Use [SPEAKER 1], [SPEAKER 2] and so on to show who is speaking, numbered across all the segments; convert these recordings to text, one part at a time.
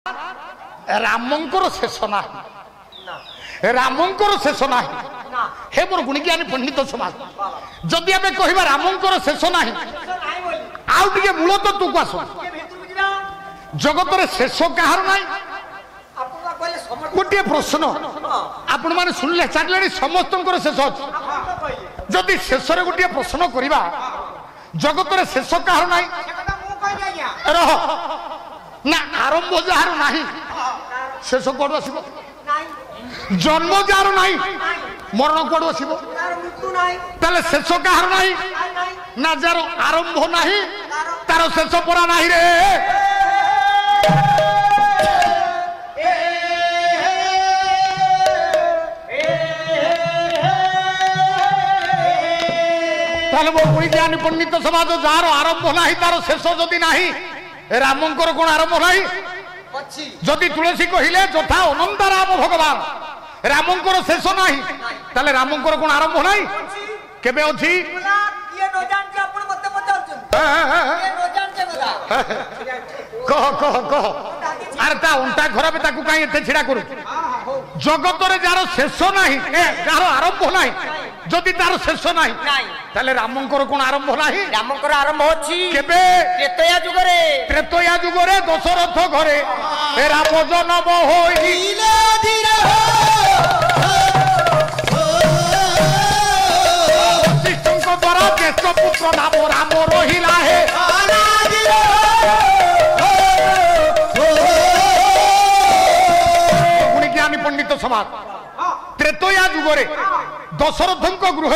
[SPEAKER 1] रामंकर शेष ना रामंकर शेष ना हे मोर गुणज्ञानी पंडित समाज जदि आम कह रामंकर शेष ना आउ टे मूल तो तू आस जगत शेष कहार ना गोटे प्रश्न आपण मैंने शुणिले चारे समस्त शेष अच्छे जदि शेष गोटे प्रश्न करवा जगत शेष कहार ना रह ना आरंभ जार ना शेष कौन आस जन्म जार ना मरण कौन आस शेष कहार ना ना जार आरंभ ना तार शेष पड़ा ना रे ज्ञानी पंडित समाज जार आरंभ ना तार शेष जदि ना रामंकर कौन आरंभ ना जदि तुलसी कहले यथा अनंत राम भगवान रामंकर शेष ना ताले रामंकर कौन आरंभ ना केबे अछि कह कह कह अरे ता उल्टा घर में ताकू कहीं एते छिड़ा करू जगत रे जार शेष ना जार आरंभ ना जदि तार शेष ना ताले रामंकर कौन आरंभ ना
[SPEAKER 2] रामंकर आरंभ होछि
[SPEAKER 1] केबे त्रेतया जुगरे दशरथ घरे राम जन्म होइले धीरे वशिष्ठ द्वारा ज्येष्ठ पुत्र नाम राम रहिला हे ज्ञानी पंडित समाज त्रेतया जुगरे दशरथ गृह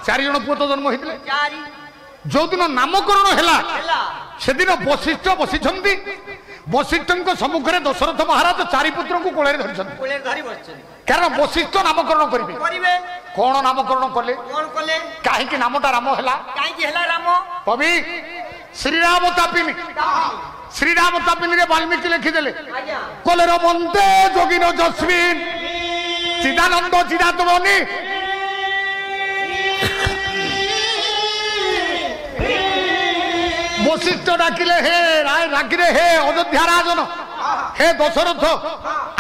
[SPEAKER 1] चारि जन पुत जन्म होते जो दिन नामकरण है से दिन वशिष्ठ बसी वशिष्ठ सम्मुख में दशरथ महाराज चारि पुत्र को कोल धरी कारण वशिष्ठ नामकरण करेंगे कौन नामकरण कले कहीं नामटा राम है कवि श्रीराम तापिनी श्रीराम तापिनी रे वाल्मीकि लिखिदेले कले रमन्ते जोगिन जस्मिन चिदानंद चिदात्मनि वशिष्ठ डाकिले हे राय डाकिले हे अयोध्या राजन हे दशरथ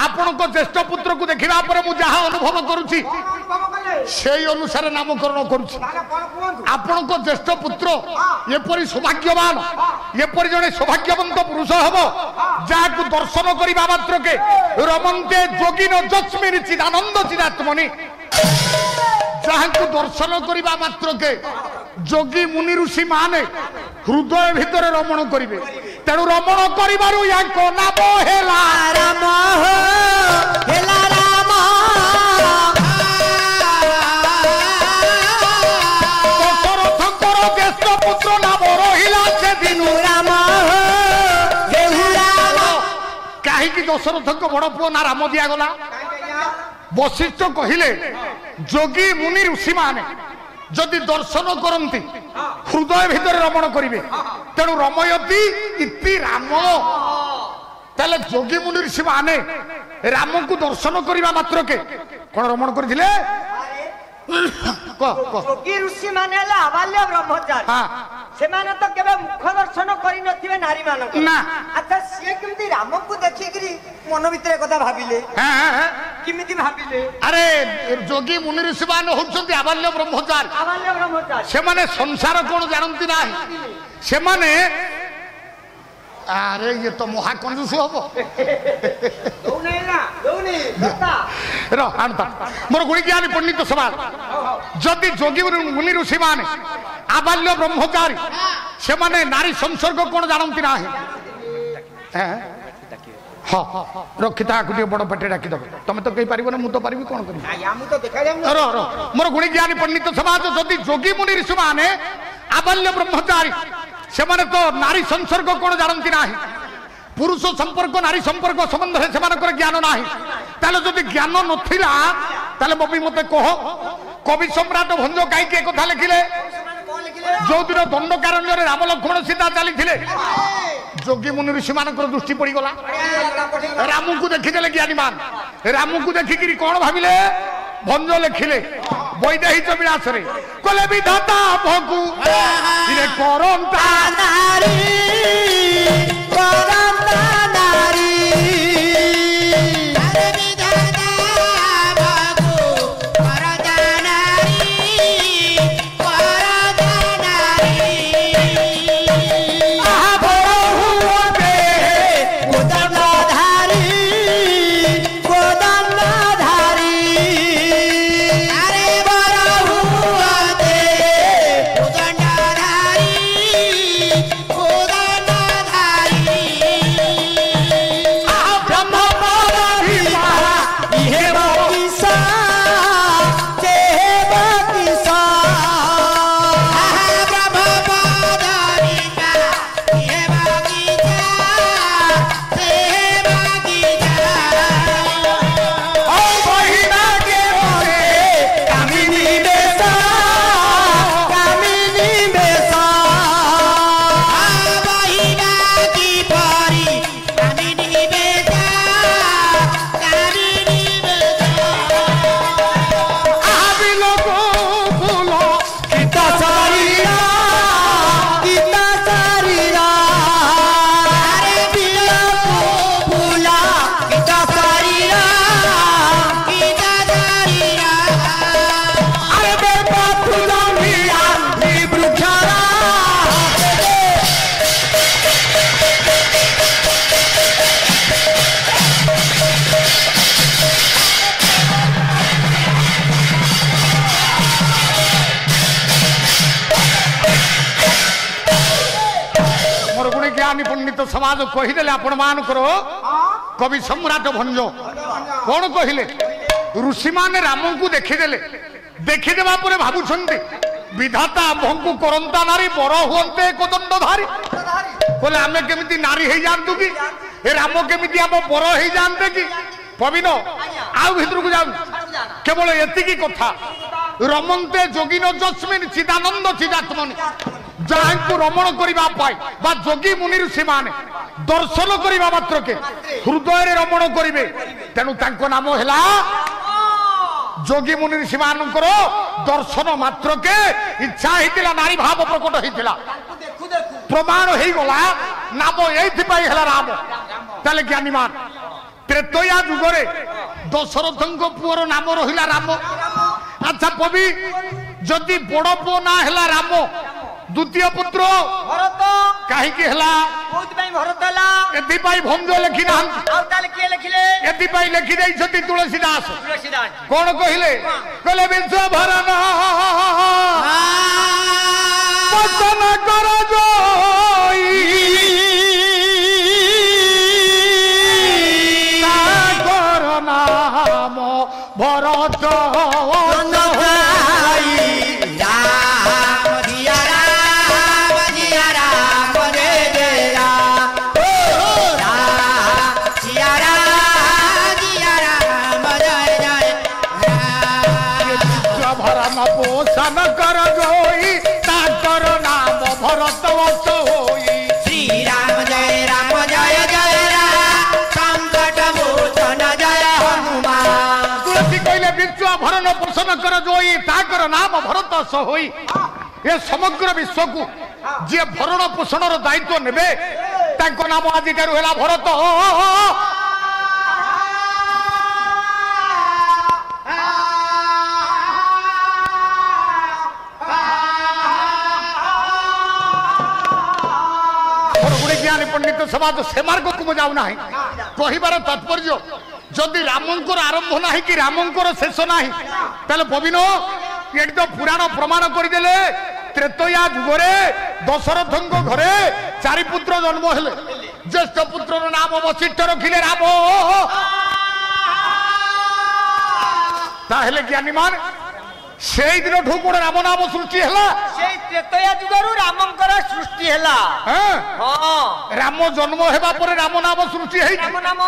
[SPEAKER 1] आपण को ज्येष्ठ पुत्र को देखा पर मु जहा अनुभव करुछि से अनुसार नामकरण करुछि आपण को ज्येष्ठ पुत्र एपरि सौभाग्यवान एपरि जने सौभाग्यवंत पुरुष हबो जाकु दर्शन करिबा मात्र के रमन्ते जोगिन जस्मिन चिदानंद चिदात्मनि जहां दर्शन करिबा मात्र के जोगी मुनि ऋषि माने हृदय भितर रमण करिवे तेणु रमण करिबारु याको नाम हेला राम हेला राम दशरथंकर ज्येष्ठ पुत्र नाम रहिला से दिनु राम कहीं दशरथंक बड़ पुओ ना राम दिया गला वशिष्ठ कहिले जोगी मुनि ऋषि माने जदि दर्शन करती हृदय भितर रमण करेंगे तेणु रमयती इति राम ताले जोगी मुनि ऋषि माने राम को दर्शन करने मात्र के कौन रमण करते
[SPEAKER 2] जोगी ऋषि माने आबाल्य ब्रह्मचारी से माने तो केबे मुख दर्शन करि नथिबे नारी मानक
[SPEAKER 1] ना
[SPEAKER 2] अच्छा से केमती राम को देखिकरी मन भीतर कथा भाबिले किमिति भाबिले
[SPEAKER 1] अरे जोगी मुनि ऋषि माने होचंती आबाल्य ब्रह्मचारी से माने संसार कोन जानंती ना से माने अरे ये तो महाकंजूस हबो मोर गुणज्ञानी पंडित समाज जदि जोगी मुनि ऋषि माने आबाल्य ब्रह्मचारी से माने नारी संसर्ग कौन जानती ना हाँ रखिता बड़ पेटे डाकिदेव तुम तो कही पार मु तो पारि कौन कर मोर गुणज्ञानी पंडित समाज जदि जोगी मुनि ऋषि माने आबाल्य ब्रह्मचारी से माने तो नारी संसर्ग कौन जानती ना पुरुष संपर्क नारी संपर्क संबंध से ज्ञान ना ताले जदि ज्ञान नथिला ताले बबी मते कह कवि सम्राट भंज कहीं एक कथा लिखिले जो दिन दंडकारण्य राम लक्ष्मण सीता चली जोगी मुनि ऋषि मान दृष्टि पड़गला राम को देखीदे ज्ञानी मान राम को देखिकी कौन भाविले भंज लिखिले वैदेही विलास कले विधाता भगु करंता नारी समाज कहीदेले आपण मानकर कवि सम्राट भंज कौन कहले ऋषि माने राम को देखीदेले देखीदेवा पर भाबुछंती विधाता आम्भंकु करंता नारी बर हुंते कोदंडधारी बोले आमे केमिति नारी हे जानतु कि ए राम केमिति आम बर हे जानते कि पविन आउ भितर को जाऊ केवल एतिकी कथा रमन्ते जोगिनो जस्मिन चिदानंद चिदात्मनि जहां रमण करबा पाई बा जोगी मुनि ऋषि माने दर्शन करबा मात्र के हृदय रे रमण करिवे तेनु तांको नाम हैला जोगी मुनि ऋषि मानकर दर्शन मात्र के इच्छा हितिला नारी भाव प्रकट हितिला प्रमाण हे गला नाम एथि पाई हैला राम तले ज्ञानी मान त्रेतया जुगरे दशरथंको पुअर नाम रहिला राम अच्छा पवी जदि बड़ पुओ ना हैला राम द्वितीय पुत्र
[SPEAKER 2] भरत
[SPEAKER 1] काहे के हैला
[SPEAKER 2] बहुत भाई भरत हला
[SPEAKER 1] एथि पाई भंज लेखि ना
[SPEAKER 2] आउ ताले के लिखले
[SPEAKER 1] एथि पाई लेखि देई छथि तुलसीदास
[SPEAKER 2] तुलसीदास
[SPEAKER 1] कोन कहिले कहले विश्व भरन वचन कर जोई सागर नाम भरत पोषण कर जोई ताकर नाम भरत वंश होई
[SPEAKER 2] श्री राम जय जय राम संकट मोचन जय हनुमान
[SPEAKER 1] तुलसी कहले विश्व भरण पोषण कर जोई ताकर नाम भरत वंश होई ये समग्र विश्व को जे भरण पोषण दायित्व नेबे ताको नाम आदि ठारू हैला भरत पंडित समाज से मार्ग को जाऊ ना कहबार तात्पर्य जदि रामंकर आरंभ ना कि रामंकर शेष ना ताले पविन ये तो पुराण प्रमाण करदेले त्रेतया जुगरे दशरथ घरे चारि पुत्र जन्म हेले ज्येष्ठ पुत्र नाम वशिष्ठ रखिले राम ताहेले ज्ञानी मान से दिन ठू कोन राम नाम सृष्टि हैला
[SPEAKER 2] से त्रेतया जुगरु रामंकर सृष्टि हैला
[SPEAKER 1] हां राम जन्म हेबा पर राम नाम सृष्टि है
[SPEAKER 2] राम नाम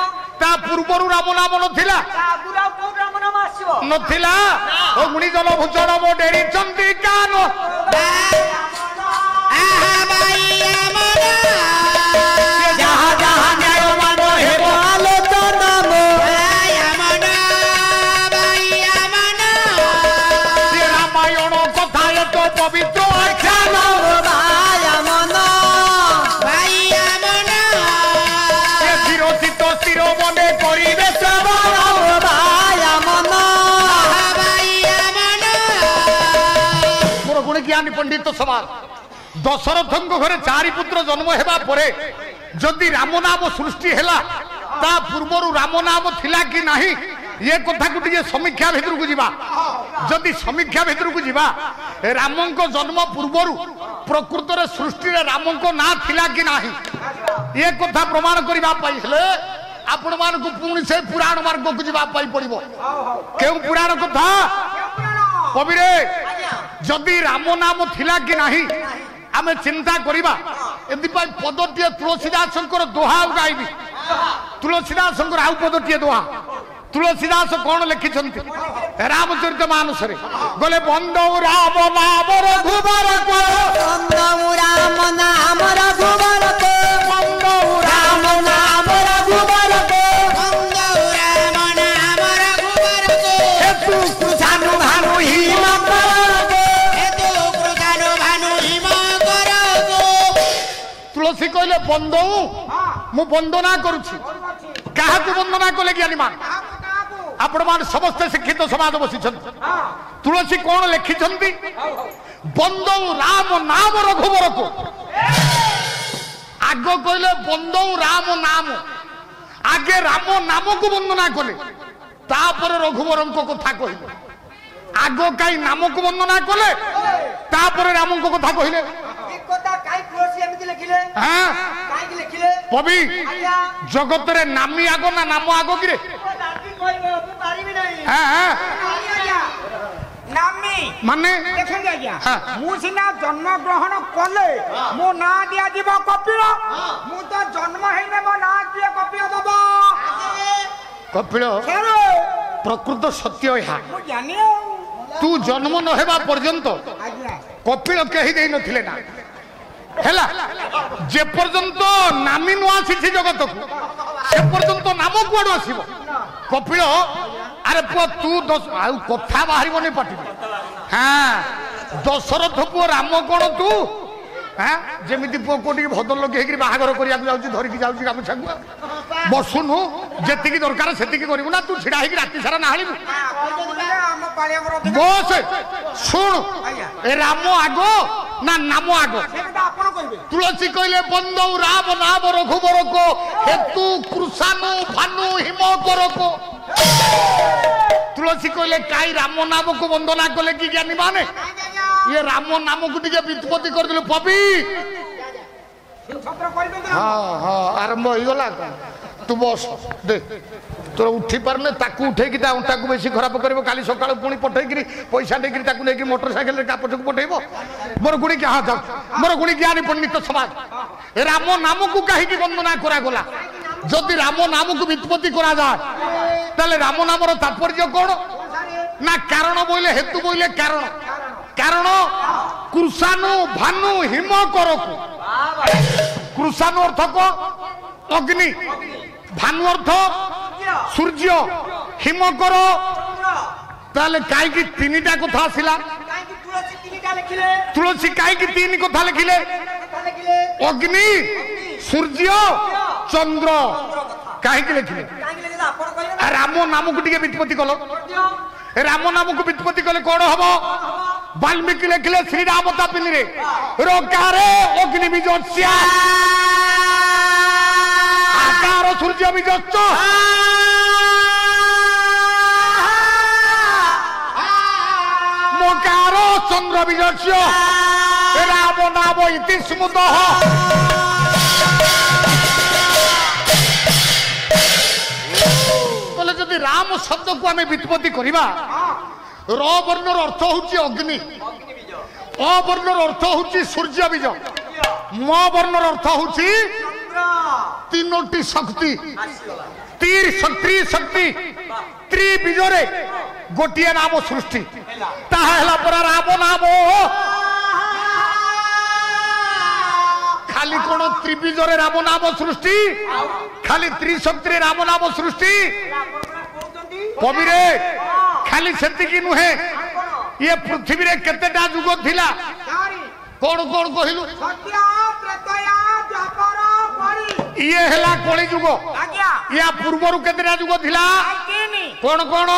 [SPEAKER 1] ता पूर्वरु राम नाम नथिला
[SPEAKER 2] आगुरा को राम नाम आसीबो
[SPEAKER 1] नथिला ओ गुणी जल भूषण मो डेरी चंदी कान
[SPEAKER 2] आहा बाई अमरा
[SPEAKER 1] जहां जहां न्याय मानो हेबो
[SPEAKER 2] आलोचना मो
[SPEAKER 1] पवित्र आख्यान
[SPEAKER 2] भाया मन भाइया मन
[SPEAKER 1] चिरचित स्थिर मने करिबे श्रवण
[SPEAKER 2] भाया मन भाइया मन
[SPEAKER 1] मोर गुण ज्ञानी पंडित समाज दशरथ घरे चारि पुत्र जन्म हेबा परे जदि राम नाम सृष्टि हैला ता पूर्वरु राम नाम थिला कि नाही ये कथा को टिके समीक्षा भितर को जीवा जदि समीक्षा भितर को जीवा रामंक जन्म पूर्वरु प्रकृत रे सृष्टि रे रामंक ना थिला कि नाही ये कथा प्रमाण करिबा पाई हेले आपण मान को पुणी से पुराण मार्ग को जीवा पाई पड़िबो केउ पुराण कथा कविरे जदि राम नाम थिला कि नाही आमे चिंता करिबा एदि पाई पदटिए तुलसीदासंकर दोहा गाइबी तुलसीदासंकर आउ पदटिए दोहा तुलसीदास कौन लिखिछंती रामचरित मानस रे गले बंदौ राम नाम रघुबर को
[SPEAKER 2] बंदौ राम नाम रघुबर को
[SPEAKER 1] बंदौ राम नाम रघुबर को
[SPEAKER 2] बंदौ राम नाम रघुबर को
[SPEAKER 1] हेतु कृषानु भानु हिम कर को
[SPEAKER 2] हेतु कृषानु भानु हिम कर को
[SPEAKER 1] तुलसी कहले बंदौ मु वंदना करूछि काहा को वंदना कले ज्ञानी मान आपण मान समस्त शिक्षित समाज बसी तुलसी कौन लिखिछंती बंदौ राम नाम रघुबर को आग कहले बंदौ राम नाम आगे राम नाम को वंदना कले तापर रघुबर कथा कहले आग कई नाम को वंदना कले तापर राम को कथा कहले
[SPEAKER 2] एक कथा काई तुलसी एमिति लिखिले
[SPEAKER 1] हां
[SPEAKER 2] काई लिखिले
[SPEAKER 1] পবি জগত রে নামি আগ না নাম আগ কি রে হ্যাঁ হ্যাঁ
[SPEAKER 3] নামি
[SPEAKER 1] মানে
[SPEAKER 3] দেখেন আজ্ঞা মু সিনা জন্ম গ্রহণ কলে মো না দিয়া দিব কপিল মু তো জন্ম হইনে মো না দিয়া কপিল দব
[SPEAKER 1] কপিল প্রকৃত সত্য ইহা
[SPEAKER 3] মু জানি
[SPEAKER 1] তু জন্ম ন হেবা পর্যন্ত
[SPEAKER 3] আজ্ঞা
[SPEAKER 1] কপিল কেহি দেই নথিলে না হেলা যে পর্যন্ত নামি ন আসিছি জগতকু সে পর্যন্ত নাম কুয়াড়ু আসিব কপিল আরে পুଅ তু ଆଉ କଥା ବାହାରିବନି ପାଟିରୁ হ্যাঁ দশরথ পুଅ রাম কোণ তু হ্যাঁ যেমিতি পুଅ কোটিকি ভদ্রলোକ ହେଇକିରି ବାହାଘର କରିବାକୁ ଯାଉଛି ଧରିକି ଯାଉଛି ଗାମୁଛାକୁ ବସୁନୁ ଯେତିକି ଦରକାର ସେତିକି କରିବୁ ନା ତୁ ଛିଡ଼ା ହେଇକି ରାତି ସାରା ନାହାଳିବୁ ବସ ଶୁଣୁ ଏ ରାମ ଆଗ ନା ନାମ ଆଗ ତୁଳସୀ କହିଲେ ବନ୍ଦৌ ରାମ ନାମ ରଘୁବର କୋ ହେତୁ କୃଷାନୁ ଭାନୁ ହିମ କରକୋ तुलसी कहले काई राम नाम को वंदना कले कि ज्ञानी माने ये राम नाम को टिके वित्पत्ति कर दिलो पपी हां हां आरंभ हो गला तू बस दे तोर उठी पारने ताकू उठे कि ता उंटा को बेसी खराब करबो काली सकाळ पुणी पठै कि पैसा दे कि ताकू ले कि मोटरसाइकिल रे कापट को पठैबो मोर गुणी के हां जा मोर गुणी ज्ञानी पंडित समाज राम नाम को काहे कि वंदना करा गला जदि राम नाम को वित्पत्ति करा जाए ताले राम नामर तात्पर्य कौन ना कारण बोले हेतु बोले कारण कारण कृषाणु भानु हिम करकु कृषाणु अर्थ को अग्नि भानु अर्थ सूर्य हिम कर ताले काई की तीनटा कथा आसिला तुलसी काई की तीन कथा लिखिले अग्नि सूर्य चंद्र काहे लिखिले राम नाम को टिके वित्पत्ति कलो राम नाम को वित्पत्ति कले कौन हम वाल्मीकि लिखिले श्री राम तापिनी रे रोकारे अग्नि बीजस्य आकार सूर्य बीजच्च मोकार चंद्र बीजस्य राम नाम इति स्मृतः जदि राम शब्द को आम वित्पत्ति करवा र वर्णर अर्थ हूँ अग्नि अ वर्णर अर्थ हूँ सूर्य बीज म वर्णर अर्थ हूँ तीनोटी शक्ति त्रिशक्ति त्रिबीजरे गोटे नाम सृष्टि ताहा पर राम नाम खाली कोन त्रिबीजरे राम नाम सृष्टि खाली त्रिशक्ति राम नाम सृष्टि कवि रे खाली सेतिकी नुहे ये पृथ्वी रे केतेटा जुग थिला कौन कौन कहलु ये हला कली जुग या पूर्वरु केतेटा जुग थिला कौन कौन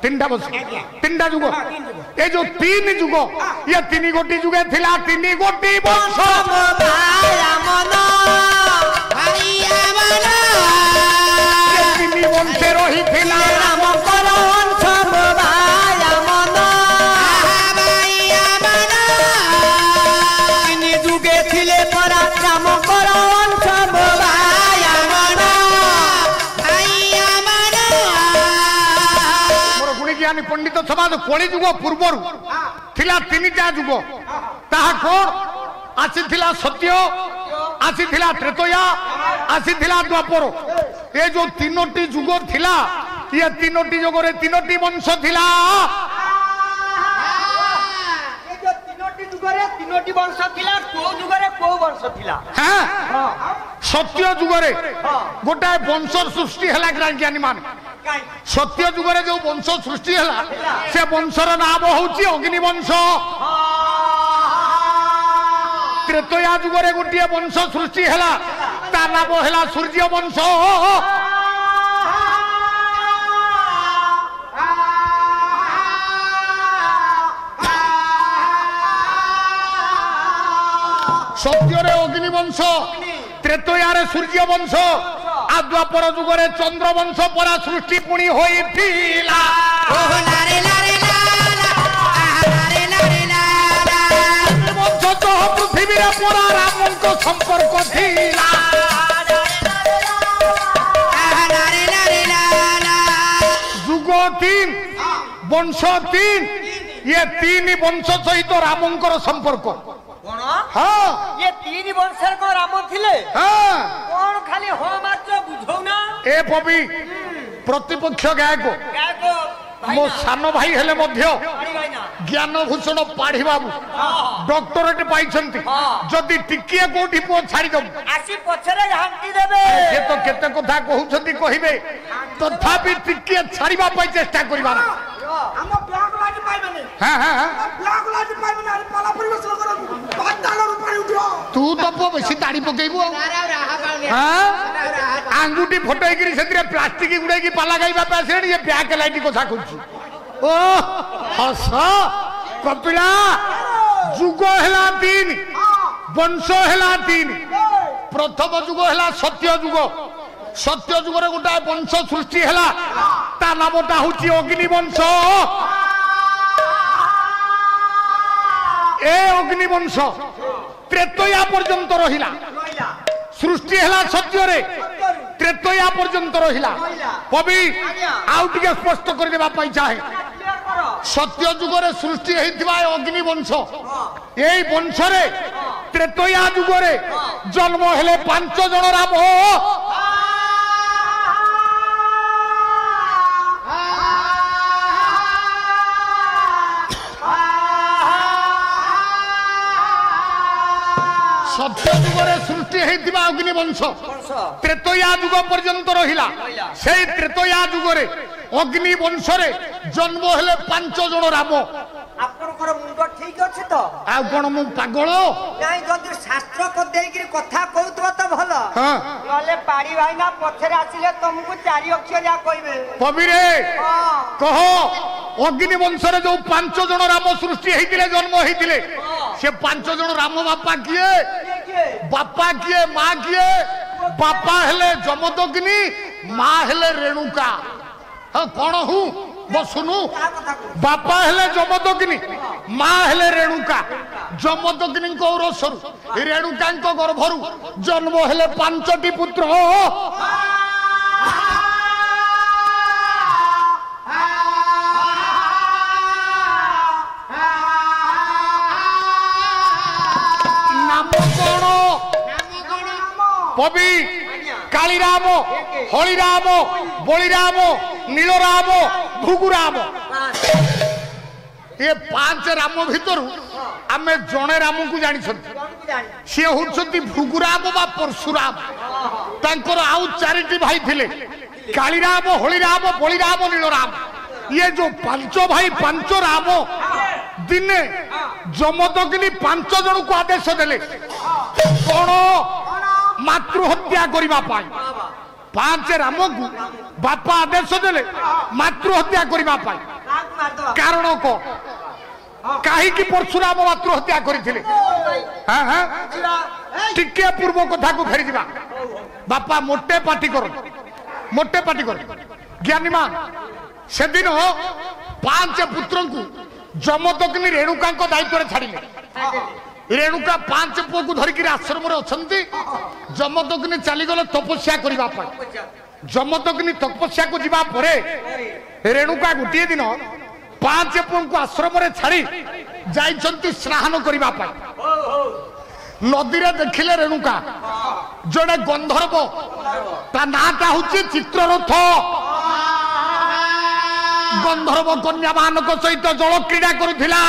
[SPEAKER 1] तीनटा बस तीनटा जुग ये जो तीन जुग ये तीन गोटी जुगे थिला तीन गोटी वंश तीन वंशे रही थिला राम
[SPEAKER 2] जुगे थिले परा राम
[SPEAKER 1] ज्ञानी पंडित समाज कली जुग पूर्वर थिला तीनटा जुग ताहा कौन आसीथिला सत्य आसीथिला त्रेतया आसीथिला द्वापर ये जो तीनोटी जुग थिला ये तीनोटी जुग रे तीनोटी वंश थिला
[SPEAKER 2] ये जो तीनोटी जुग रे तीनोटी वंश थिला को जुग रे को वंश थिला
[SPEAKER 1] हां सत्य जुग रे गोटा वंश सृष्टि हला ज्ञानी मान सत्य जुगरे जो वंश सृष्टि है से वंशर नाम हूँ अग्नि वंश त्रेतया जुगरे गोटे वंश सृष्टि है ता नाम है सूर्य वंश सत्य अग्नि वंश त्रेतया सूर्य वंश आ द्वापर जुगरे चंद्र वंश परा सृष्टि पुणी होइथिला वंश सह पृथ्वी परा राम को संपर्क थिला जुग 3 वंश 3 ये 3 वंश सहित रामंकर संपर्क हाँ
[SPEAKER 2] ये 3 वंशर को राम थिले
[SPEAKER 1] हाँ
[SPEAKER 2] कौन खाली हो मात्र बुझौ ना
[SPEAKER 1] ए पबी प्रतिपक्ष गायक मो सान भाई हेले मध्य ज्ञान भूषण पाढ़ी बाबू डॉक्टरेट पाइछंती जदी टिकिए कोठी पो छाड़ी दम
[SPEAKER 2] आसी पछरे हांटी देबे
[SPEAKER 1] ये तो केते कथा कहउछंती कहिबे तथापि टिकिए छाड़ीबा पई चेष्टा करबा
[SPEAKER 3] हम ब्लॉक लाइन पाइबेनी
[SPEAKER 1] हां हां हां
[SPEAKER 3] ब्लॉक लाइन पाइबेनी अरे पाला परिवेश करो पाताल ऊपर उठो
[SPEAKER 1] तू तो बेसी दाढ़ी पकेइबो हां आंगुठी फटोई गिरी सेतिरे प्लास्टिक गुडे की पाला गाइबा पैसेडी ये ब्याक लाइट को साखुची ओ हस कपिला जुग हेला 3 वंश हेला 3 प्रथम जुग हेला सत्य जुग रे गोटा वंश सृष्टि हेला ता नामटा होची अग्नि वंश ए अग्नि वंश त्रेतया पर्यंत रहिला सृष्टि हेला सत्य रे त्रेतया पर्यंत रहिला कवि आउ टिके स्पष्ट कर देबा पई चाहे सत्य जुग रे सृष्टि हेतिबा अग्नि वंश एई वंश रे त्रेतया जुग रे जन्म हेले 5 जन राम सत्य जुगरे सृष्टि हेतिबा अग्नि वंश त्रेतया जुग पर्यंत रहिला से त्रेतया जुगरे अग्नि वंश रे जन्म हेले 5 जन राम
[SPEAKER 2] आपनकर मुंड ठीक अछि तो
[SPEAKER 1] आ कोन मु पागल
[SPEAKER 2] नाही जदी शास्त्र को देई कथा कहउतबा तो भलो
[SPEAKER 1] हां
[SPEAKER 2] नले पाड़ी भाईना पछरे आसिले तुमको 4 अक्षर या कहबे
[SPEAKER 1] कविरे कहो अग्नि वंश रे जो 5 जन राम सृष्टि हेतिले जन्म हेतिले से 5 जन राम बापा किए बापा किए मां किए बापा हेले जमदग्नि मां हेले रेणुका हाँ कौन हूँ बसुनु बापा हेले जमदग्नि मां हेले रेणुका जमदग्नि रसरु रेणुका गर्भरु जन्म हेले 5टी पुत्र नाम कौन कवि कालीराम हलिराम बलिराम नीलराम भृगुराम ये 5 राम भितर आमे जने राम को जानी सी होती भृगुराम बा परशुराम तांकर आउ 4टी भाई थिले कालीराम हलिराम बलिराम नीलराम ये जो 5 भाई 5 राम दिने जमदग्नि 5 जन को आदेश देले कौन मातृहत्या करबा पाई 5 राम को बापा आदेश देले मातृहत्या करबा पाई कारण को काहे की परशुराम मातृहत्या करथिले हां हां टिके पूर्व कथा को फेरि दिबा बापा मोटे पार्टी कर ज्ञानी मान से दिन 5 पुत्र को जमदग्नि रेणुका दायित्व छाड़िले रेणुका 5 पुओ को धरिक आश्रम अच्छा जमदग्नि चलीगले तपस्या करने जमदग्नि तपस्या को जीवा परे रेणुका गोटे दिन 5 पुओ को आश्रम छाड़ी जाइछंती स्नान करने नदी रे देखिले रेणुका जड़े गंधर्व ता नाटा हूँ चित्ररथ गंधर्व कन्या मान सहित जल क्रीड़ा करुला